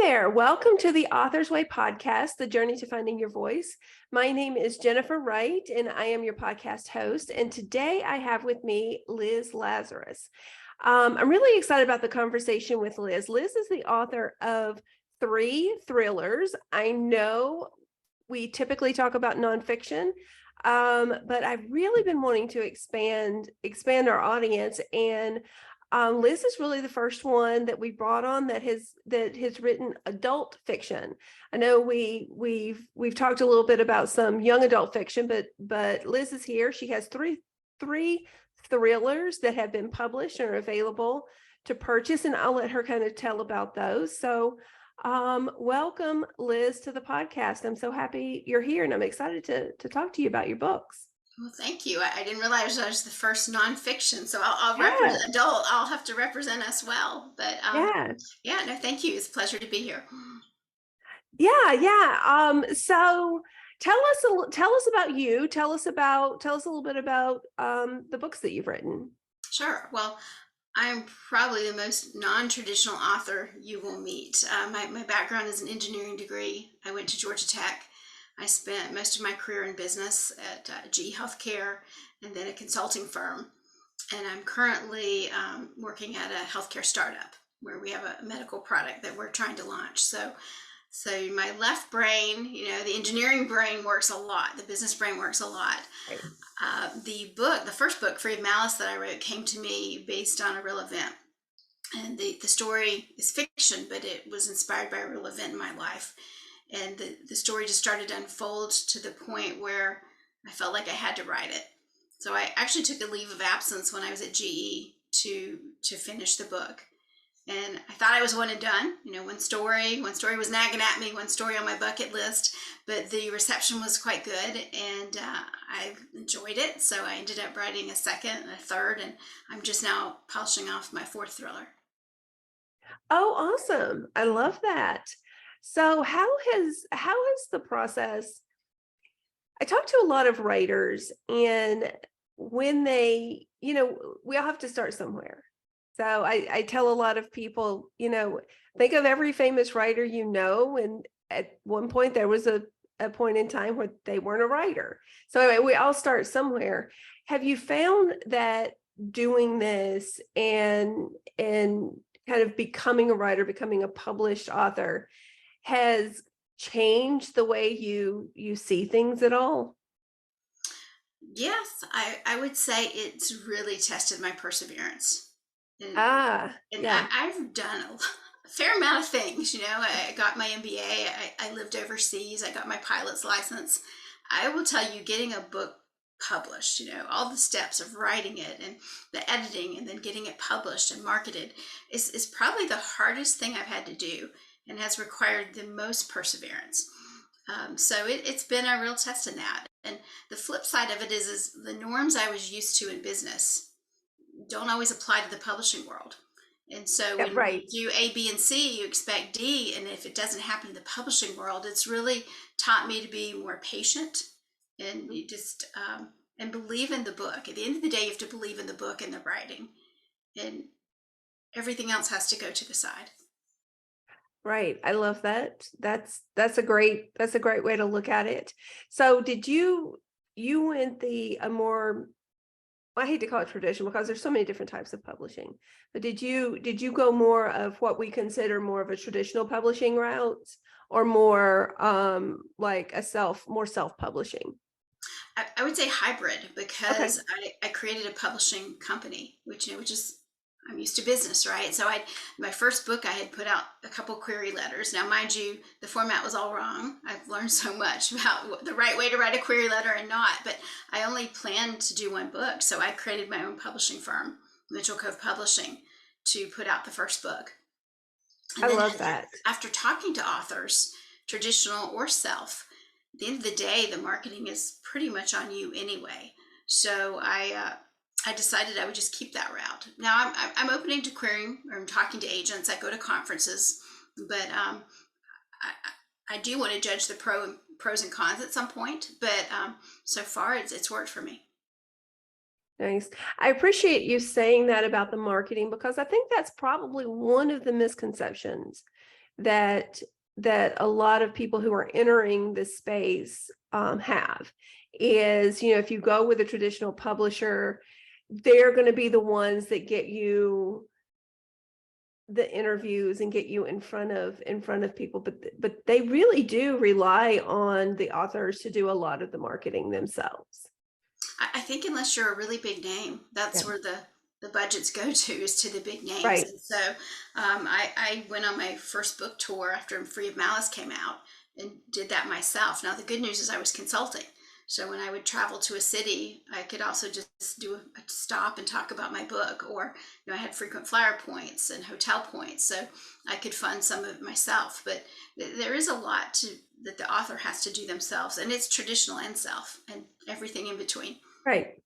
there. Welcome to the Author's Way podcast, The Journey to Finding Your Voice. My name is Jennifer Wright, and I am your podcast host. And today I have with me Liz Lazarus. I'm really excited about the conversation with Liz. Liz is the author of 3 thrillers. I know we typically talk about nonfiction, but I've really been wanting to expand our audience, and Liz is really the first one that we brought on that has written adult fiction. I know we've talked a little bit about some young adult fiction, but Liz is here. She has three thrillers that have been published and are available to purchase, and I'll let her kind of tell about those. So welcome, Liz, to the podcast. I'm so happy you're here, and I'm excited to talk to you about your books. Well, thank you. I didn't realize I was the first nonfiction, so I'll represent adult. I'll have to represent us well. But no, thank you. It's a pleasure to be here. So tell us about you. Tell us a little bit about the books that you've written. Sure. Well, I'm probably the most non-traditional author you will meet. My background is an engineering degree. I went to Georgia Tech. I spent most of my career in business at GE Healthcare and then a consulting firm. And I'm currently working at a healthcare startup where we have a medical product that we're trying to launch. So my left brain, the engineering brain works a lot. The business brain works a lot. Right. The first book, Free of Malice, that I wrote came to me based on a real event. And the story is fiction, but it was inspired by a real event in my life. And the story just started to unfold to the point where I felt like I had to write it. So I actually took a leave of absence when I was at GE to finish the book. And I thought I was one and done. One story was nagging at me, one story on my bucket list, but the reception was quite good, and I enjoyed it. So I ended up writing a second and a third, and I'm just now polishing off my 4th thriller. Oh, awesome. I love that. So how has the process, I talk to a lot of writers, and when they, we all have to start somewhere. So I tell a lot of people, think of every famous writer, and at one point there was a point in time where they weren't a writer. So anyway, we all start somewhere. Have you found that doing this and kind of becoming a writer, becoming a published author, has changed the way you see things at all? Yes, I would say it's really tested my perseverance. I've done a fair amount of things. I got my MBA, I lived overseas, I got my pilot's license. I will tell you, getting a book published, all the steps of writing it and the editing and then getting it published and marketed is probably the hardest thing I've had to do, and has required the most perseverance. So it's been a real test in that. And the flip side of it is the norms I was used to in business don't always apply to the publishing world. And so when you do A, B, and C, you expect D. And if it doesn't happen in the publishing world, it's really taught me to be more patient, and you just and believe in the book. At the end of the day, you have to believe in the book and the writing, and everything else has to go to the side. Right. I love that. That's a great way to look at it. So did you went a more, I hate to call it traditional because there's so many different types of publishing, but did you go more of what we consider more of a traditional publishing route, or more like more self-publishing? I would say hybrid, because I created a publishing company, which is, I'm used to business, right? So my first book, I had put out a couple query letters. Now, mind you, the format was all wrong. I've learned so much about the right way to write a query letter and not, but I only planned to do one book. So I created my own publishing firm, Mitchell Cove Publishing, to put out the first book. And I love that. After talking to authors, traditional or self, at the end of the day, the marketing is pretty much on you anyway. So I decided I would just keep that route. Now I'm opening to querying, or I'm talking to agents. I go to conferences, but I do want to judge the pros and cons at some point. But so far, it's worked for me. Nice. I appreciate you saying that about the marketing, because I think that's probably one of the misconceptions that a lot of people who are entering this space have is, if you go with a traditional publisher, they're going to be the ones that get you the interviews and get you in front of people, but they really do rely on the authors to do a lot of the marketing themselves. I think unless you're a really big name, that's Yeah. where the budgets go to, is to the big names. Right. And so I went on my first book tour after Free of Malice came out and did that myself. Now, the good news is I was consulting. So when I would travel to a city, I could also just do a stop and talk about my book, or I had frequent flyer points and hotel points, so I could fund some of it myself. But there is a lot that the author has to do themselves, and it's traditional and self and everything in between. Right.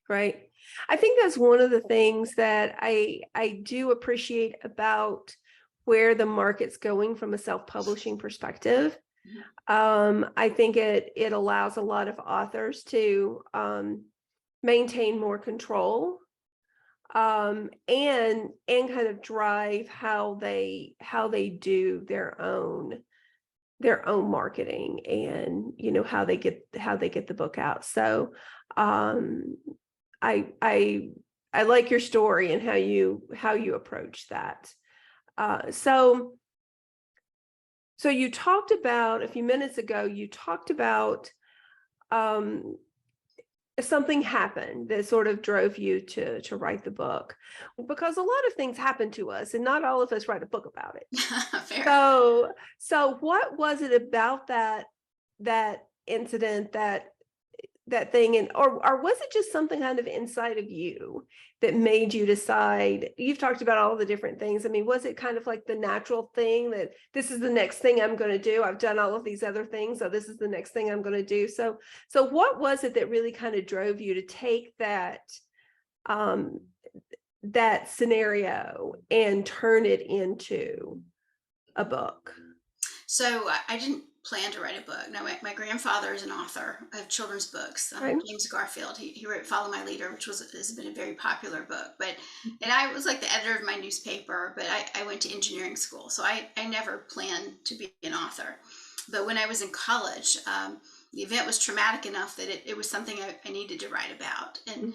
Right. I think that's one of the things that I do appreciate about where the market's going from a self-publishing perspective. I think it allows a lot of authors to maintain more control and kind of drive how they do their own marketing, and how they get the book out. So I like your story and how you approach that. So you talked about, a few minutes ago, you talked about something happened that sort of drove you to write the book, because a lot of things happen to us and not all of us write a book about it. Fair. So what was it about that incident, that thing, and or was it just something kind of inside of you that made you decide? You've talked about all the different things. I mean, was it kind of like the natural thing that this is the next thing I'm going to do? I've done all of these other things, so this is the next thing I'm going to do. So what was it that really kind of drove you to take that scenario and turn it into a book? So I didn't plan to write a book. Now, my grandfather is an author of children's books. Right. James Garfield. He wrote Follow My Leader, which has been a very popular book. And I was like the editor of my newspaper, but I went to engineering school, so I never planned to be an author. But when I was in college, the event was traumatic enough that it was something I needed to write about. And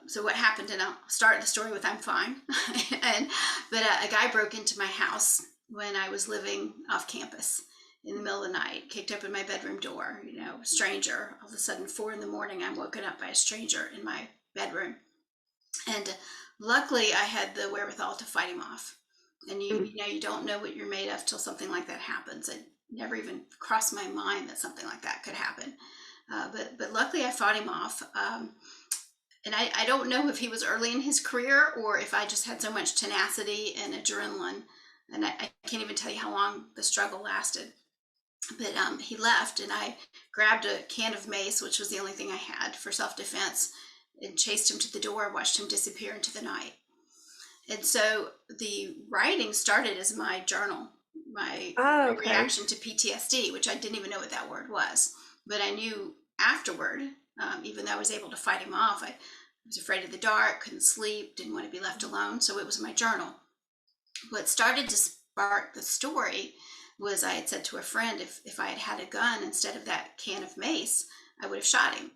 so what happened, and I'll start the story with I'm fine. But a guy broke into my house when I was living off campus in the middle of the night, kicked open my bedroom door, stranger. All of a sudden, 4 a.m, I'm woken up by a stranger in my bedroom. And luckily, I had the wherewithal to fight him off. And you don't know what you're made of till something like that happens. It never even crossed my mind that something like that could happen. But luckily, I fought him off. And I don't know if he was early in his career or if I just had so much tenacity and adrenaline. And I can't even tell you how long the struggle lasted. But he left, and I grabbed a can of mace, which was the only thing I had for self-defense, and chased him to the door, watched him disappear into the night. And so the writing started as my journal, my reaction to PTSD, which I didn't even know what that word was. But I knew afterward, even though I was able to fight him off, I was afraid of the dark, couldn't sleep, didn't want to be left alone. So it was my journal. What started to spark the story was I had said to a friend, if I had had a gun instead of that can of mace, I would have shot him.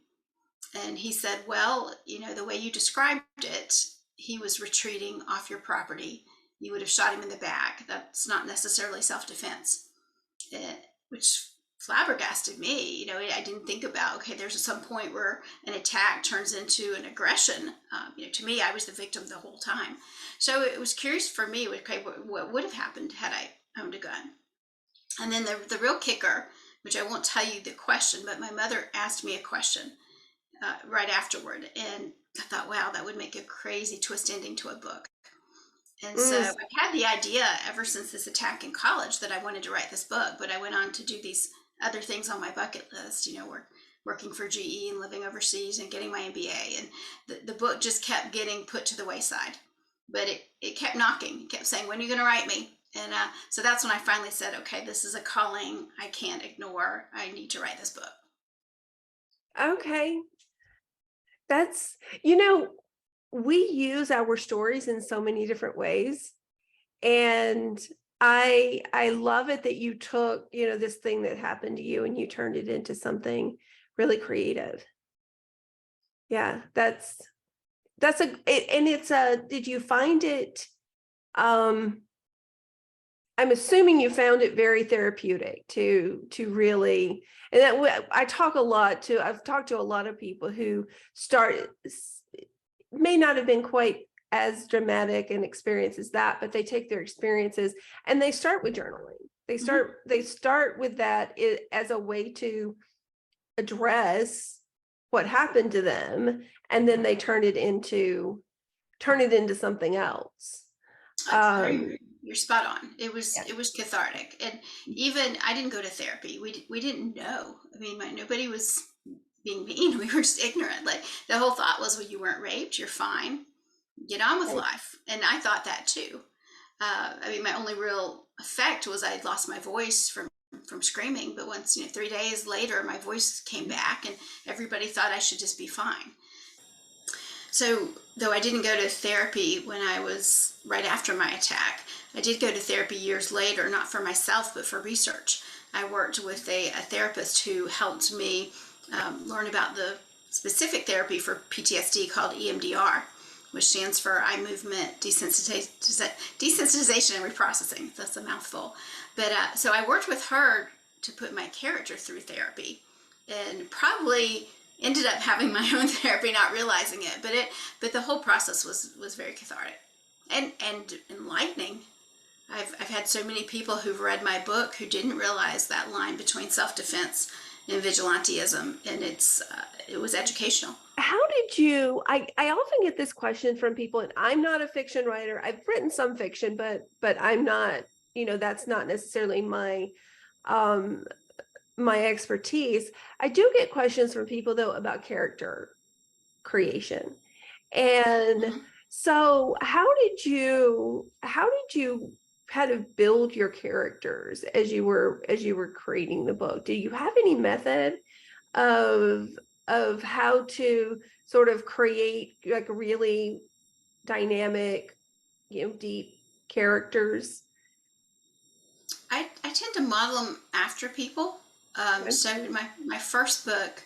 And he said, well, the way you described it, he was retreating off your property. You would have shot him in the back. That's not necessarily self-defense, which flabbergasted me. I didn't think about, okay, there's some point where an attack turns into an aggression. To me, I was the victim the whole time. So it was curious for me, okay, what would have happened had I owned a gun? And then the real kicker, which I won't tell you the question, but my mother asked me a question right afterward. And I thought, wow, that would make a crazy twist ending to a book. And so I've had the idea ever since this attack in college that I wanted to write this book, but I went on to do these other things on my bucket list, working for GE and living overseas and getting my MBA. And the book just kept getting put to the wayside, but it kept knocking. It kept saying, when are you going to write me? And so that's when I finally said, okay, this is a calling I can't ignore. I need to write this book. Okay. That's, we use our stories in so many different ways. And I love it that you took, this thing that happened to you and you turned it into something really creative. Yeah, did you find it, I'm assuming you found it very therapeutic to really, and I've talked to a lot of people who may not have been quite as dramatic an experience as that, but they take their experiences and they start with journaling. They start with that as a way to address what happened to them, and then they turn it into something else. You're spot on. It was Yeah. it was cathartic, and even I didn't go to therapy. We didn't know. I mean, nobody was being mean. We were just ignorant. Like the whole thought was, well, you weren't raped. You're fine. Get on with Right. life. And I thought that too. I mean, my only real effect was I'd lost my voice from screaming. But once 3 days later, my voice came back, and everybody thought I should just be fine. So, though I didn't go to therapy when I was right after my attack, I did go to therapy years later, not for myself, but for research. I worked with a therapist who helped me learn about the specific therapy for PTSD called EMDR, which stands for eye movement desensitization and reprocessing. That's a mouthful. But so I worked with her to put my character through therapy, and probably ended up having my own therapy, not realizing it. But the whole process was very cathartic and enlightening. I've had so many people who've read my book who didn't realize that line between self-defense and vigilantism, and it was educational. How did you, I often get this question from people, and I'm not a fiction writer. I've written some fiction, but I'm not, that's not necessarily my expertise. I do get questions from people though about character creation. And Mm-hmm. so how did you kind of build your characters as you were creating the book? Do you have any method of how to sort of create like really dynamic, deep characters? I tend to model them after people. Okay. So my first book,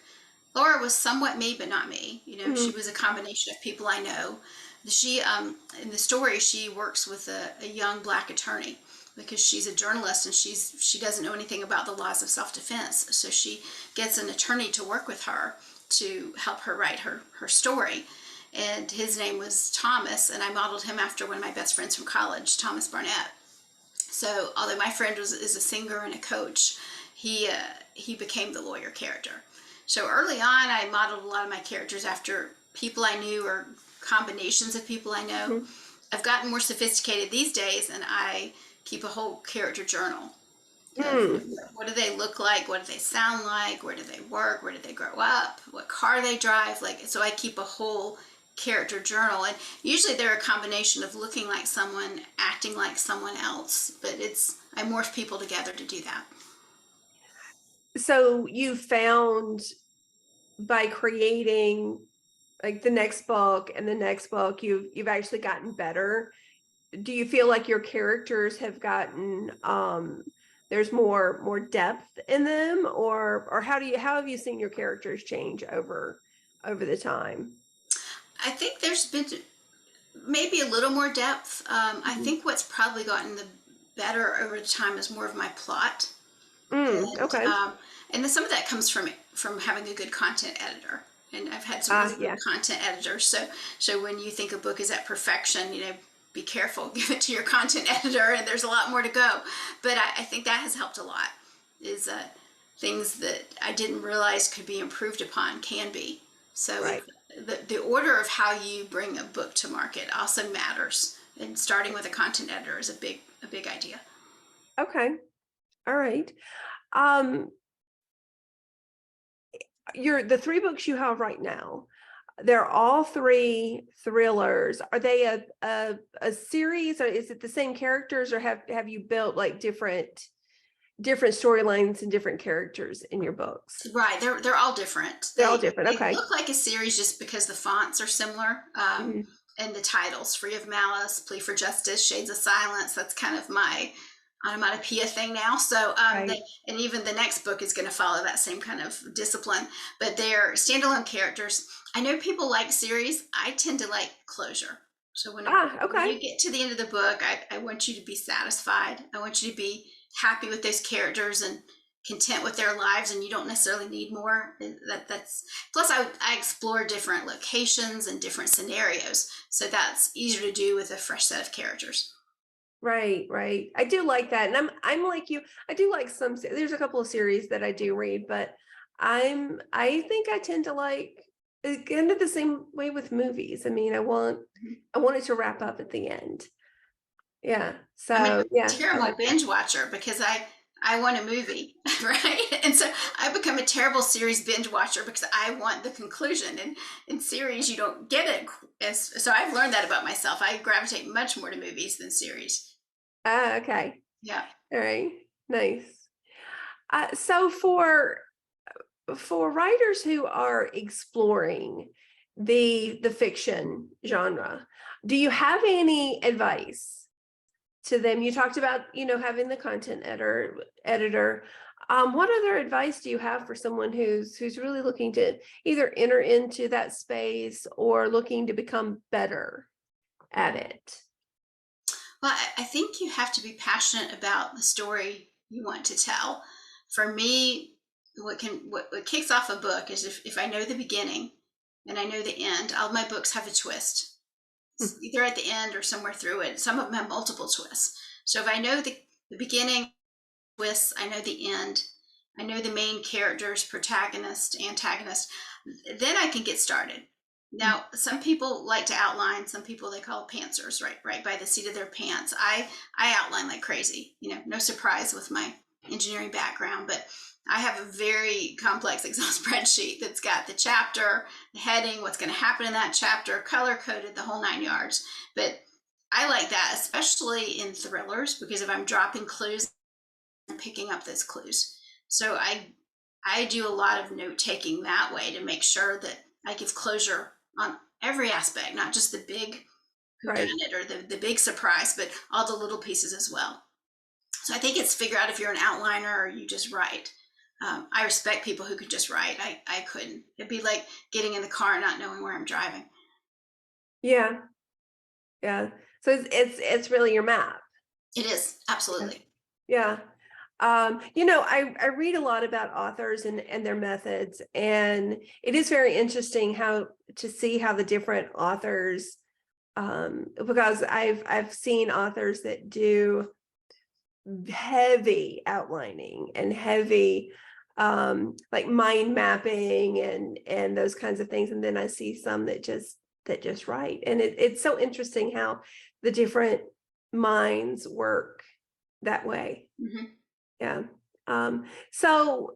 Laura was somewhat me, but not me. She Mhm. was a combination of people I know. She, in the story, she works with a young black attorney because she's a journalist and she doesn't know anything about the laws of self-defense. So she gets an attorney to work with her to help her write her story. And his name was Thomas, and I modeled him after one of my best friends from college, Thomas Barnett. So, although my friend is a singer and a coach, he became the lawyer character. So early on, I modeled a lot of my characters after people I knew or combinations of people I know. Mhm. I've gotten more sophisticated these days, and I keep a whole character journal of Mm. what do they look like, what do they sound like, where do they work, where did they grow up, what car they drive. So I keep a whole character journal, and usually they're a combination of looking like someone, acting like someone else, but I morph people together to do that. So you found by creating like the next book and the next book, you've actually gotten better. Do you feel like your characters have gotten there's more depth in them, or how have you seen your characters change over the time? I think there's been maybe a little more depth. I Mhm. think what's probably gotten the better over the time is more of my plot, and Okay. some of that comes from having a good content editor. And I've had some really good Yeah. content editors. So when you think a book is at perfection, be careful, give it to your content editor, and there's a lot more to go. But I think that has helped a lot. Is things that I didn't realize could be improved upon can be. So Right. the order of how you bring a book to market also matters. And starting with a content editor is a big idea. Okay. All right. Um, the three books you have right now, they're all three thrillers. Are they a series, or is it the same characters, or have you built like different storylines and different characters in your books? Right, they're all different. They're all different. They Okay. look like a series just because the fonts are similar, Mhm. and the titles: Free of Malice, Plea for Justice, Shades of Silence. That's kind of my onomatopoeia thing now. So, Right. and even the next book is going to follow that same kind of discipline, but they're standalone characters. I know people like series. I tend to like closure. So Ah, when okay. you get to the end of the book, I want you to be satisfied. I want you to be happy with those characters and content with their lives, and you don't necessarily need more. That's plus I explore different locations and different scenarios, so that's easier to do with a fresh set of characters. Right, right. I do like that. And I'm like you. I do like there's a couple of series that I do read, but I think I tend to like kind of the same way with movies. I mean, I want it to wrap up at the end. Yeah. I mean, I'm So a yeah, I terrible like that. binge watcher because I want a movie, right? And so I become a terrible series binge watcher because I want the conclusion. And in series, you don't get it. So I've learned that about myself. I gravitate much more to movies than series. Ah, okay. Yeah. All right. Nice. So for writers who are exploring the fiction genre, do you have any advice to them? You talked about, having the content editor. What other advice do you have for someone who's really looking to either enter into that space or looking to become better at it? Well, I think you have to be passionate about the story you want to tell. For me, what kicks off a book is if I know the beginning and I know the end. All my books have a twist. It's either at the end or somewhere through it. Some of them have multiple twists. So if I know the beginning twists, I know the end, I know the main characters, protagonist, antagonist, then I can get started. Now, some people like to outline. Some people they call pantsers, right by the seat of their pants. I outline like crazy. No surprise with my engineering background, but I have a very complex Excel spreadsheet that's got the chapter, the heading, what's going to happen in that chapter, color coded, the whole 9 yards. But I like that, especially in thrillers, because if I'm dropping clues, I'm picking up those clues. So I do a lot of note taking that way to make sure that I give closure on every aspect, not just the big Right. whodunit or the big surprise, but all the little pieces as well. So I think it's figure out if you're an outliner or you just write. I respect people who could just write. I couldn't. It'd be like getting in the car and not knowing where I'm driving. Yeah. Yeah. So it's really your map. It is Yeah. absolutely. Yeah. I read a lot about authors and their methods, and it is very interesting how to see how the different authors, because I've seen authors that do heavy outlining and heavy like mind mapping and those kinds of things. And then I see some that just write. And it's so interesting how the different minds work that way. Mm-hmm. Yeah. So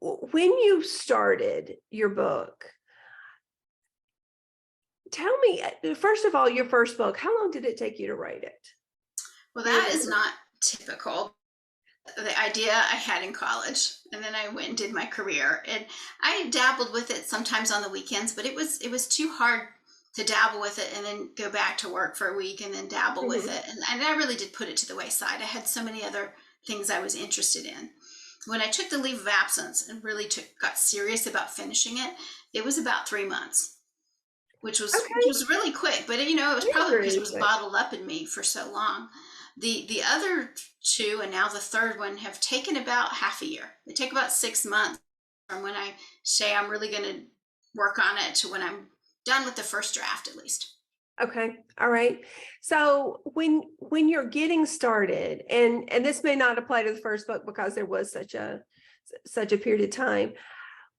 when you started your book, tell me, first of all, your first book, how long did it take you to write it? Well, Do you that is remember? not typical. The idea I had in college, and then I went and did my career, and I dabbled with it sometimes on the weekends, but it was too hard to dabble with it and then go back to work for a week and then dabble with Mhm. it, and I really did put it to the wayside. I had so many other things I was interested in. When I took the leave of absence and really got serious about finishing it, it was about 3 months, which Okay, was really quick. But it was that is probably because it really was quick. bottled up in me for so long. The other two and now the third one have taken about half a year. They take about 6 months from when I say I'm really going to work on it to when I'm done with the first draft, at least. Okay. All right. So when you're getting started, and this may not apply to the first book because there was such a period of time.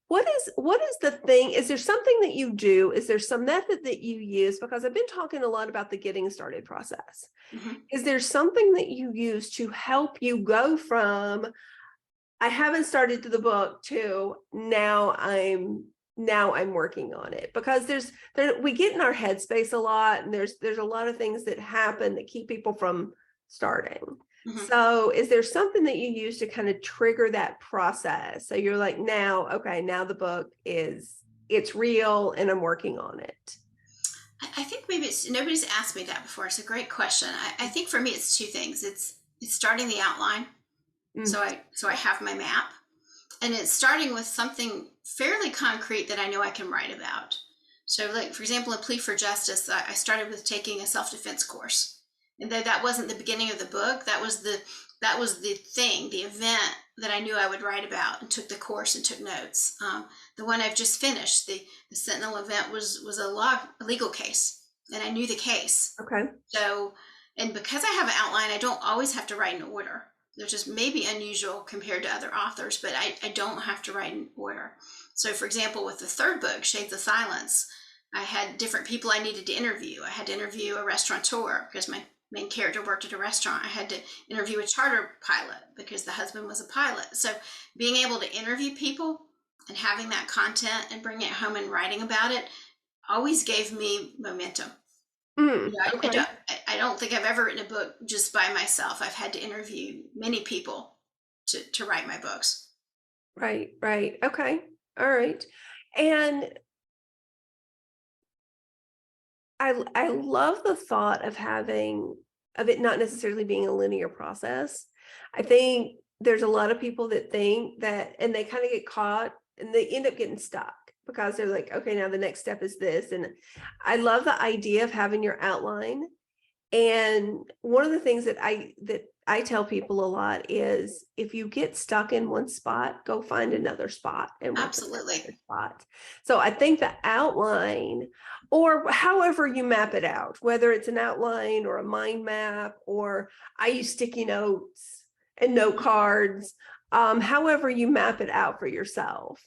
What is the thing? Is there something that you do? Is there some method that you use? Because I've been talking a lot about the getting started process. Mm-hmm. Is there something that you use to help you go from I haven't started the book to now I'm working on it? Because we get in our headspace a lot, and there's a lot of things that happen that keep people from starting. Mm-hmm. So is there something that you use to kind of trigger that process? So you're like, now, okay, now the book it's real and I'm working on it. I think maybe nobody's asked me that before. It's a great question. I think for me, it's two things. it's starting the outline. Mm. So I have my map, and it's starting with something fairly concrete that I know I can write about. So, like, for example, in Plea for Justice, I started with taking a self-defense course. And though that wasn't the beginning of the book, that was the event that I knew I would write about, and took the course and took notes. The one I've just finished, the Sentinel event, was a legal case, and I knew the case. Okay. So, and because I have an outline, I don't always have to write in order. Which is maybe unusual compared to other authors, but I don't have to write in order. So, for example, with the third book, Shades of Silence, I had different people I needed to interview. I had to interview a restaurateur because my main character worked at a restaurant. I had to interview a charter pilot because the husband was a pilot. So being able to interview people and having that content and bringing it home and writing about it always gave me momentum. Okay. I don't think I've ever written a book just by myself. I've had to interview many people to write my books. Right. Okay. All right. And I love the thought of it not necessarily being a linear process. I think there's a lot of people that think that, and they kind of get caught and they end up getting stuck because they're like, okay, now the next step is this. And I love the idea of having your outline. And one of the things that I tell people a lot is, if you get stuck in one spot, go find another spot and work Absolutely. another spot. So I think the outline, or however you map it out, whether it's an outline or a mind map, or I use sticky notes and note cards, however you map it out for yourself.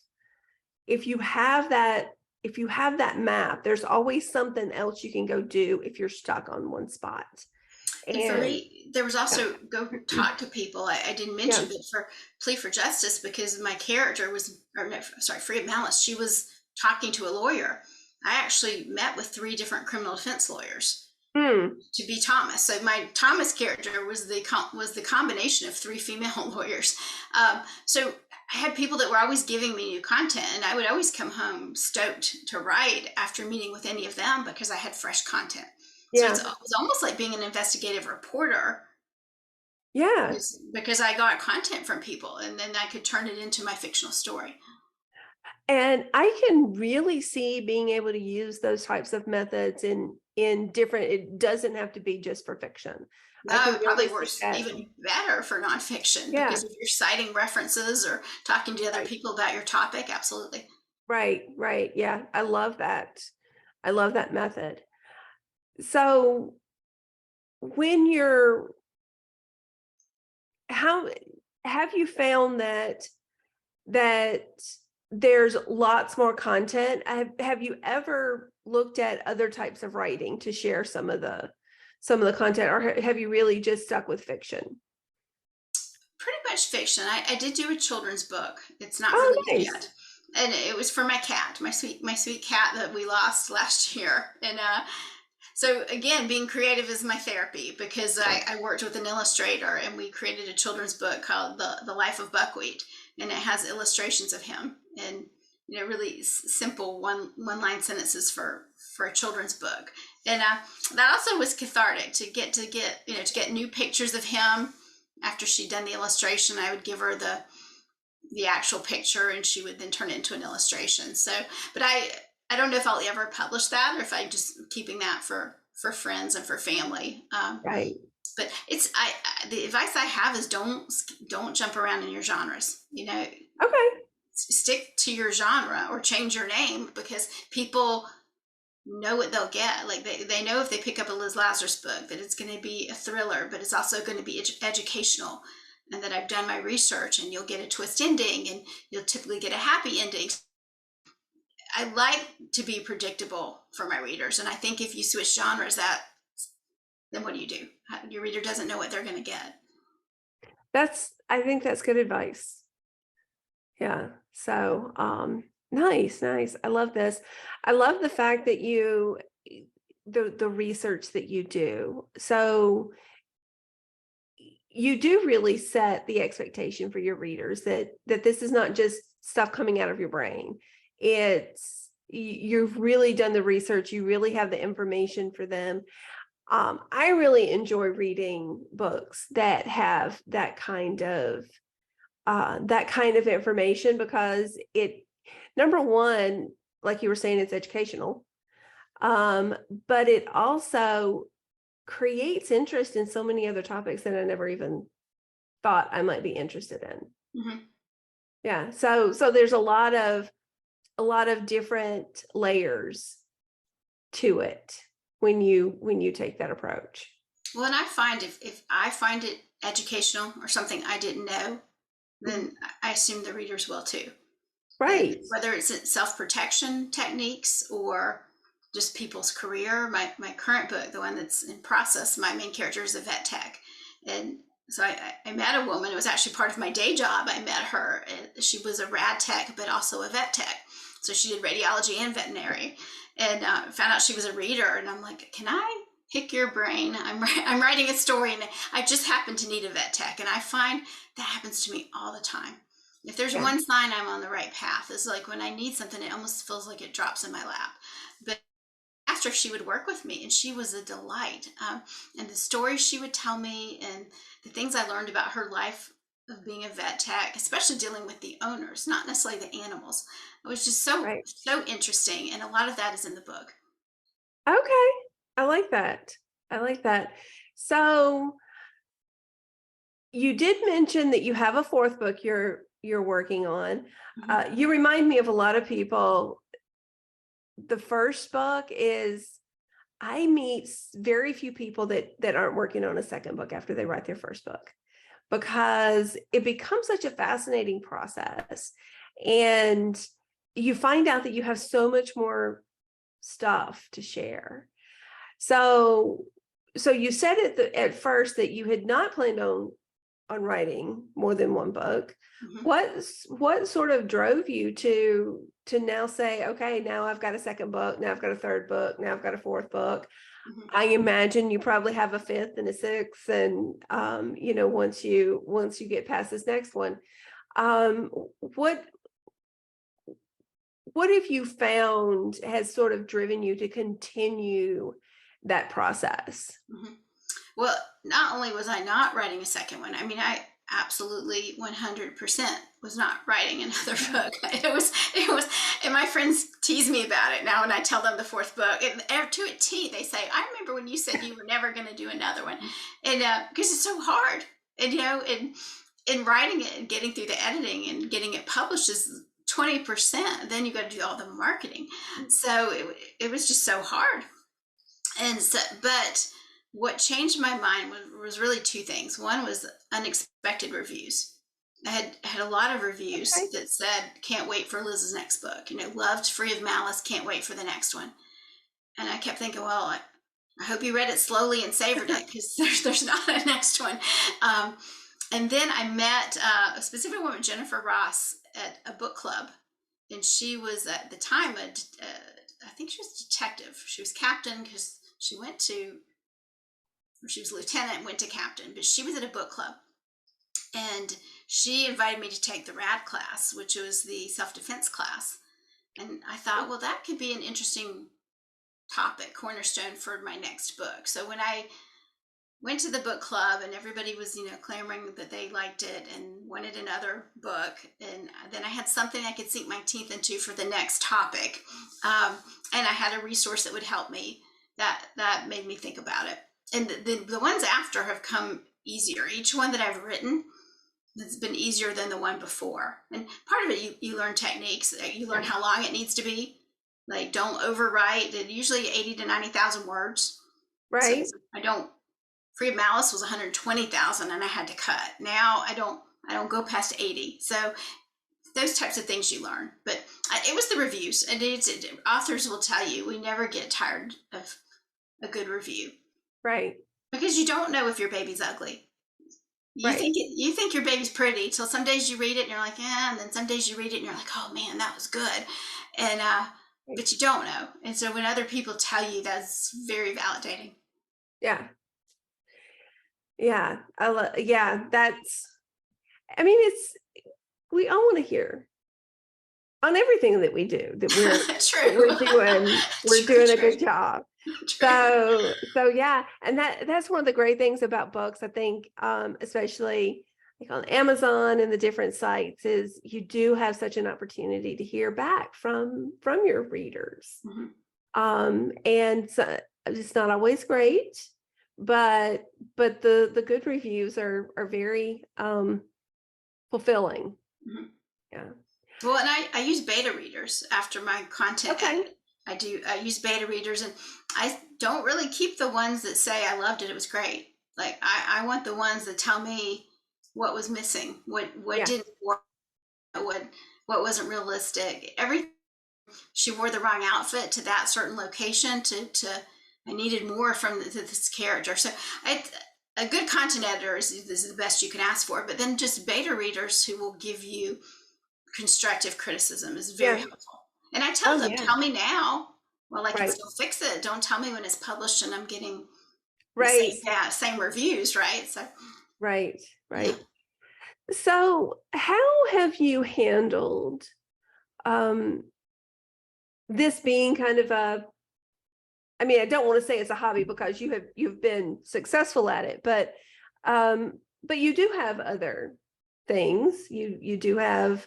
If you have that map, there's always something else you can go do if you're stuck on one spot. And for me, there was also go talk to people. I didn't mention, but for Plea for Justice, because my character was, Free of Malice, she was talking to a lawyer. I actually met with 3 different criminal defense lawyers to be Thomas. So my Thomas character was the combination of 3 female lawyers. So I had people that were always giving me new content, and I would always come home stoked to write after meeting with any of them because I had fresh content. So it was almost like being an investigative reporter. Yeah. Because I got content from people, and then I could turn it into my fictional story. And I can really see being able to use those types of methods in different, it doesn't have to be just for fiction. No, it probably works even better for nonfiction, because if you're citing references or talking to other people about your topic, absolutely. Right. Yeah, I love that. I love that method. So how have you found that there's lots more content? Have you ever looked at other types of writing to share some of the content, or have you really just stuck with fiction? Pretty much fiction. I did do a children's book. It's not released yet, and it was for my cat, my sweet cat that we lost last year. And so again, being creative is my therapy, because I worked with an illustrator, and we created a children's book called The Life of Buckwheat, and it has illustrations of him, and really simple one-line sentences for a children's book. And that also was cathartic to get new pictures of him. After she'd done the illustration, I would give her the actual picture, and she would then turn it into an illustration. So, but I don't know if I'll ever publish that, or if I'm just keeping that for friends and for family. Right. But the advice I have is don't jump around in your genres. Okay. Stick to your genre, or change your name, because people know what they'll get. Like they know if they pick up a Liz Lazarus book that it's going to be a thriller, but it's also going to be educational, and that I've done my research, and you'll get a twist ending, and you'll typically get a happy ending. I like to be predictable for my readers, and I think if you switch genres, then what do? Your reader doesn't know what they're going to get. I think that's good advice. Yeah. So, nice. I love this. I love the fact that the research that you do. So you do really set the expectation for your readers that this is not just stuff coming out of your brain. You've really done the research. You really have the information for them. I really enjoy reading books that have that kind of information, because number one, like you were saying, it's educational, but it also creates interest in so many other topics that I never even thought I might be interested in. Mm-hmm. Yeah. So there's a lot of different layers to it when you take that approach. Well, and I find if I find it educational or something I didn't know, then I assume the readers will too. Right. Whether it's self-protection techniques or just people's career. My current book, the one that's in process, my main character is a vet tech. And so I met a woman. It was actually part of my day job. I met her. She was a rad tech, but also a vet tech. So she did radiology and veterinary, and found out she was a reader. And I'm like, can I pick your brain? I'm writing a story, and I just happen to need a vet tech. And I find that happens to me all the time. If there's one sign I'm on the right path, is like when I need something, it almost feels like it drops in my lap. But after, she would work with me, and she was a delight. And the stories she would tell me, and the things I learned about her life of being a vet tech, especially dealing with the owners, not necessarily the animals, it was just so interesting. And a lot of that is in the book. Okay, I like that. So you did mention that you have a fourth book you're working on. Mm-hmm. You remind me of a lot of people. The first book is, I meet very few people that aren't working on a second book after they write their first book, because it becomes such a fascinating process, and you find out that you have so much more stuff to share. So you said at first that you had not planned on writing more than one book. Mm-hmm. What sort of drove you to now say, okay, now I've got a second book, now I've got a third book, now I've got a fourth book. Mm-hmm. I imagine you probably have a fifth and a sixth, and once you get past this next one, what have you found has sort of driven you to continue that process? Mm-hmm. Well, not only was I not writing a second one, I mean, I absolutely 100% was not writing another book. It was, and my friends tease me about it now when I tell them the fourth book. And to a T, they say, I remember when you said you were never going to do another one. And because it's so hard. And, in writing it and getting through the editing and getting it published is 20%. Then you got to do all the marketing. So it was just so hard. And so, but what changed my mind was really two things. One was unexpected reviews. I had a lot of reviews that said, can't wait for Liz's next book. Loved Free of Malice, can't wait for the next one. And I kept thinking, well, I hope you read it slowly and savored it, because there's not a next one. And then I met a specific woman, Jennifer Ross, at a book club. And she was at the time, I think she was a detective. She was captain, because she was lieutenant and went to captain, but she was at a book club, and she invited me to take the RAD class, which was the self-defense class. And I thought, well, that could be an interesting topic, cornerstone for my next book. So when I went to the book club, and everybody was, clamoring that they liked it and wanted another book, and then I had something I could sink my teeth into for the next topic, and I had a resource that would help me. That made me think about it. And the ones after have come easier. Each one that I've written has been easier than the one before. And part of it, you learn techniques. You learn how long it needs to be. Like, don't overwrite. It usually 80 to 90,000 words. Right. So Free of Malice was 120,000, and I had to cut. Now I don't go past 80. So those types of things you learn. But it was the reviews. And authors will tell you, we never get tired of a good review. Right. Because you don't know if your baby's ugly. You think your baby's pretty, till some days you read it and you're like, yeah, and then some days you read it and you're like, oh man, that was good. And but you don't know. And so when other people tell you, that's very validating. Yeah. Yeah. We all want to hear on everything that we do that we're True. we're doing a good job. So yeah, and that's one of the great things about books, I think, especially like on Amazon and the different sites, is you do have such an opportunity to hear back from your readers. Mhm. And so it's not always great, but the good reviews are very fulfilling. Mhm. Yeah. Well, and I use beta readers after my content Okay. edit. I use beta readers, and I don't really keep the ones that say I loved it, it was great. Like I want the ones that tell me what was missing, what Yeah. didn't work, what what wasn't realistic. Every she wore the wrong outfit to that certain location to I needed more from this character. So I a good content editor is the best you can ask for, but then just beta readers who will give you constructive criticism is very Yeah. helpful. And I tell Oh them, yeah. tell me now. Well, I can Right. still fix it. Don't tell me when it's published and I'm getting the same, Right. yeah, same reviews, right? So, Right. yeah. Right. So how have you handled um this being kind of a, I mean, I don't want to say it's a hobby because you've been successful at it, but you do have other things. You do have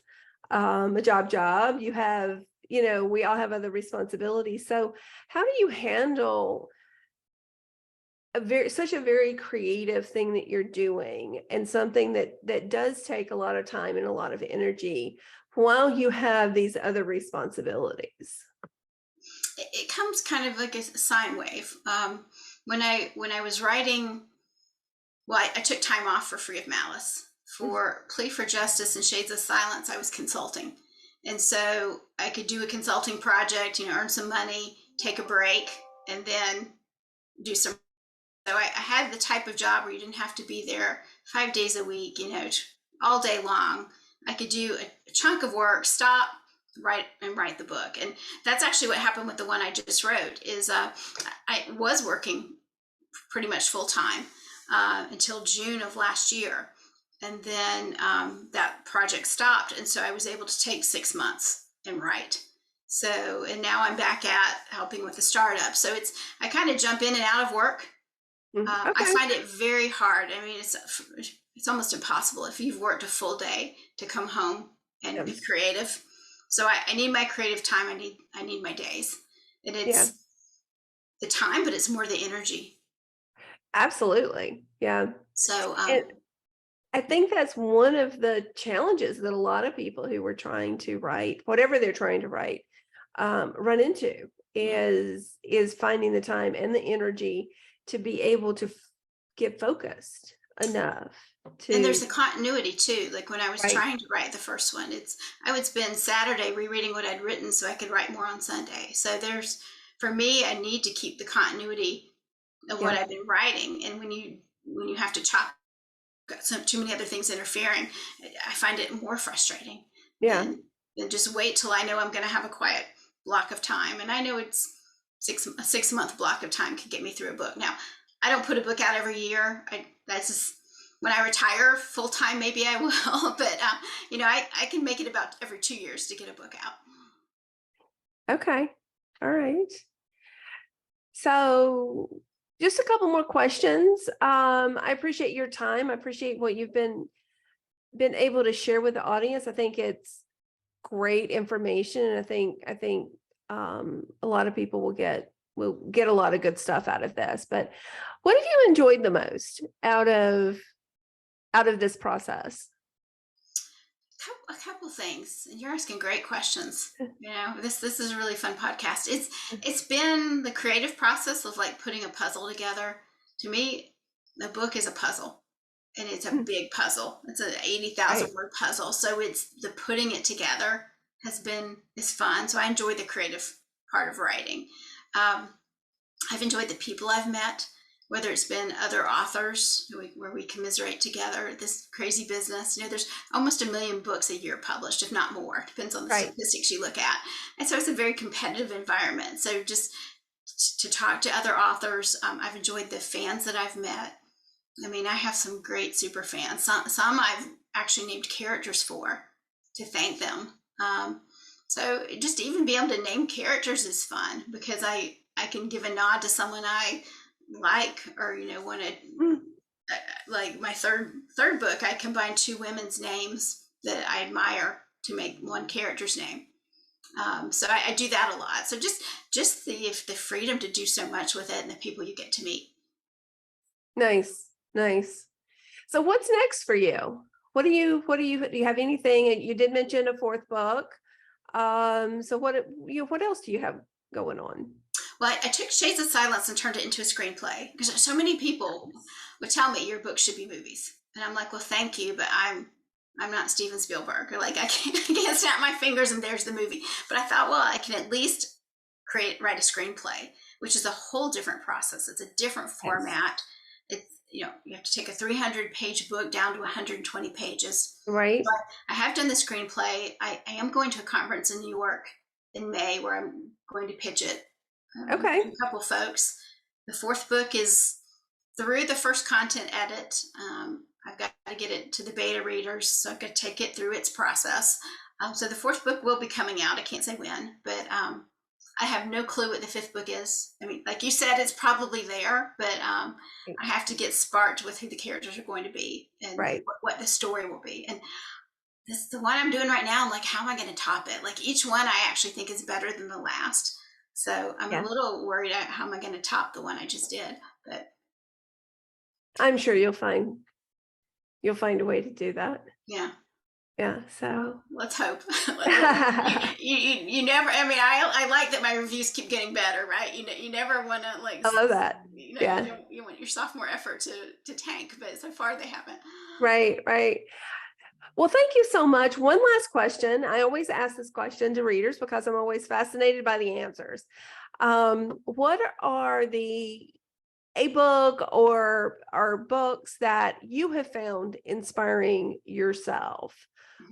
a job. You have, we all have other responsibilities. So how do you handle such a very creative thing that you're doing, and something that does take a lot of time and a lot of energy, while you have these other responsibilities? It comes kind of like a sine wave. When I was writing, well, I took time off for Free of Malice. For Plea for Justice and Shades of Silence, I was consulting. And so I could do a consulting project, earn some money, take a break, and then do some. So I had the type of job where you didn't have to be there 5 days a week, all day long. I could do a chunk of work, stop, write the book. And that's actually what happened with the one I just wrote. Is I was working pretty much full time until June of last year, and then that project stopped, and so I was able to take 6 months and write. So, and now I'm back at helping with the startup. So I kind of jump in and out of work. I Okay. find it very hard. I mean, it's almost impossible if you've worked a full day to come home and be Yes. creative. So I need my creative time. I need my days, and Yeah. it's the time, but it's more the energy. Absolutely. Yeah. So And I think that's one of the challenges that a lot of people who are trying to write, whatever they're trying to write, run into, is finding the time and the energy to be able to get focused enough and there's to the continuity too. Like when I was write. trying to write the first one, I would spend Saturday rereading what I'd written so I could write more on Sunday. So for me, I need to keep the continuity of what Yeah. I've been writing. And when you have to chop, got too many other things interfering, I find it more frustrating Yeah. than just wait till I know I'm going to have a quiet block of time. And I know it's a 6 month block of time can get me through a book. Now, I don't put a book out every year. That's just when I retire full time, maybe I will. But I can make it about every 2 years to get a book out. Okay. All right. So just a couple more questions. I appreciate your time. I appreciate what you've been able to share with the audience. I think it's great information, and I think a lot of people will get a lot of good stuff out of this. But what have you enjoyed the most out of this process? A couple things, and you're asking great questions. This is a really fun podcast. It's been the creative process of like putting a puzzle together. To me, the book is a puzzle, and it's a big puzzle. It's an 80,000 Right. word puzzle. So it's the putting it together is fun. So I enjoy the creative part of writing. Um, I've enjoyed the people I've met, whether it's been other authors where we commiserate together this crazy business. There's almost 1 million books a year published, if not more. Depends on the Right. statistics you look at. And so it's a very competitive environment. So just to talk to other authors, I've enjoyed the fans that I've met. I mean, I have some great super fans. Some I've actually named characters for to thank them. So just even be able to name characters is fun because I can give a nod to someone I like, or, want to, Mm, like my third book, I combined two women's names that I admire to make one character's name. So I do that a lot. So just the freedom to do so much with it and the people you get to meet. nice, nice. So what's next for you? Do you have anything? You did mention a fourth book. So what else do you have going on? Well, I took Shades of Silence and turned it into a screenplay because so many people would tell me your book should be movies, and I'm like, well, thank you, but I'm not Steven Spielberg, or like I can't snap my fingers and there's the movie. But I thought, well, I can at least write a screenplay, which is a whole different process. It's a different format. It's you have to take a 300-page book down to 120 pages. Right. But I have done the screenplay. I am going to a conference in New York in May where I'm going to pitch it. Okay. A couple folks. The fourth book is through the first content edit. I've got to get it to the beta readers, so I've got to take it through its process. So the fourth book will be coming out. I can't say when, but I have no clue what the fifth book is. I mean, like you said, it's probably there, but I have to get sparked with who the characters are going to be and what the story will be. And this the one I'm doing right now. I'm like, how am I going to top it? Like each one I actually think is better than the last. So I'm a little worried how am I going to top the one I just did, but I'm sure you'll find a way to do that. Yeah. Yeah. So let's hope. you never, I mean, I like that my reviews keep getting better, right? You never want to like, I love that. You want your sophomore effort to tank, but so far they haven't. Right. Well, thank you so much. One last question. I always ask this question to readers because I'm always fascinated by the answers. What are a book or books that you have found inspiring yourself,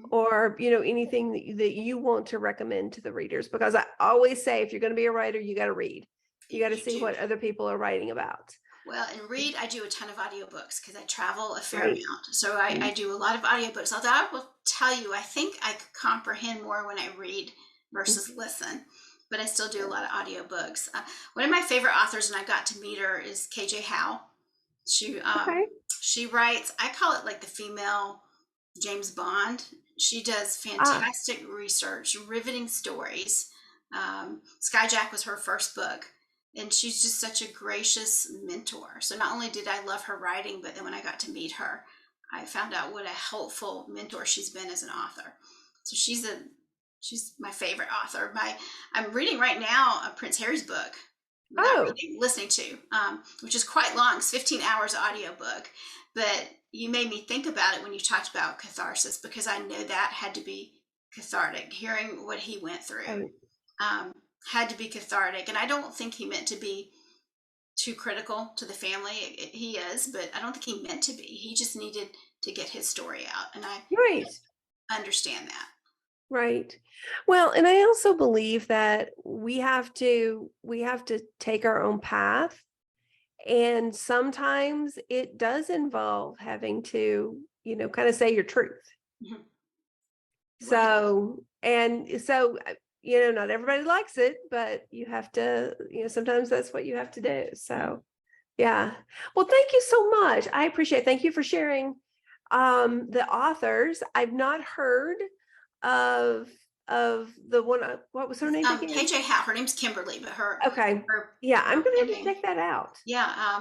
or anything that you want to recommend to the readers? Because I always say, if you're going to be a writer, you got to read. You got to see what other people are writing about. Well, and read, I do a ton of audiobooks because I travel a fair amount. So I do a lot of audiobooks. Although I will tell you, I think I could comprehend more when I read versus listen. But I still do a lot of audiobooks. One of my favorite authors, and I got to meet her, is KJ Howe. She writes, I call it like the female James Bond. She does fantastic research, riveting stories. Skyjack was her first book. And she's just such a gracious mentor. So not only did I love her writing, but then when I got to meet her, I found out what a helpful mentor she's been as an author. So she's my favorite author. I'm reading right now Prince Harry's book. Listening to, which is quite long. It's 15 hours audiobook. But you made me think about it when you talked about catharsis, because I know that had to be cathartic. Hearing what he went through. Had to be cathartic. And I don't think he meant to be too critical to the family. He is, but I don't think he meant to be. He just needed to get his story out. And I understand that. Right. Well, and I also believe that we have to take our own path. And sometimes it does involve having to, kind of say your truth. Mm-hmm. So, not everybody likes it, but you have to, sometimes that's what you have to do. So, yeah. Well, thank you so much. I appreciate it. Thank you for sharing the authors. I've not heard of the one. What was her name again? KJ Howe. Her name's Kimberly, but her. Okay. I'm going to have to check that out. Yeah.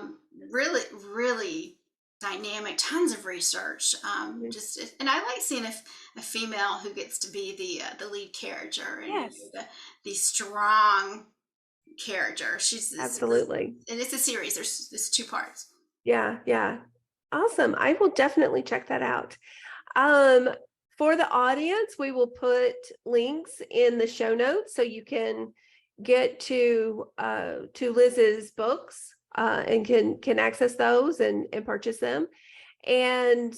Really, really dynamic, tons of research. And I like seeing a female who gets to be the lead character and the strong character. She's absolutely, and it's a series. There's 2 parts. Yeah. Awesome. I will definitely check that out. For the audience, we will put links in the show notes so you can get to Liz's books and can access those and purchase them. And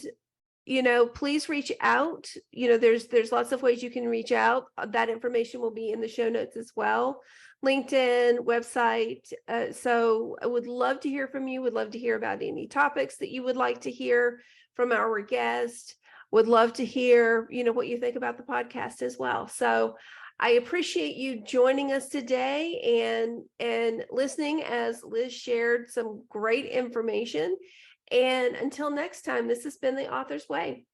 please reach out. There's lots of ways you can reach out. That information will be in the show notes as well. LinkedIn, website. So I would love to hear from you. Would love to hear about any topics that you would like to hear from our guest. Would love to hear, what you think about the podcast as well. So I appreciate you joining us today and listening as Liz shared some great information. And until next time, this has been The Author's Way.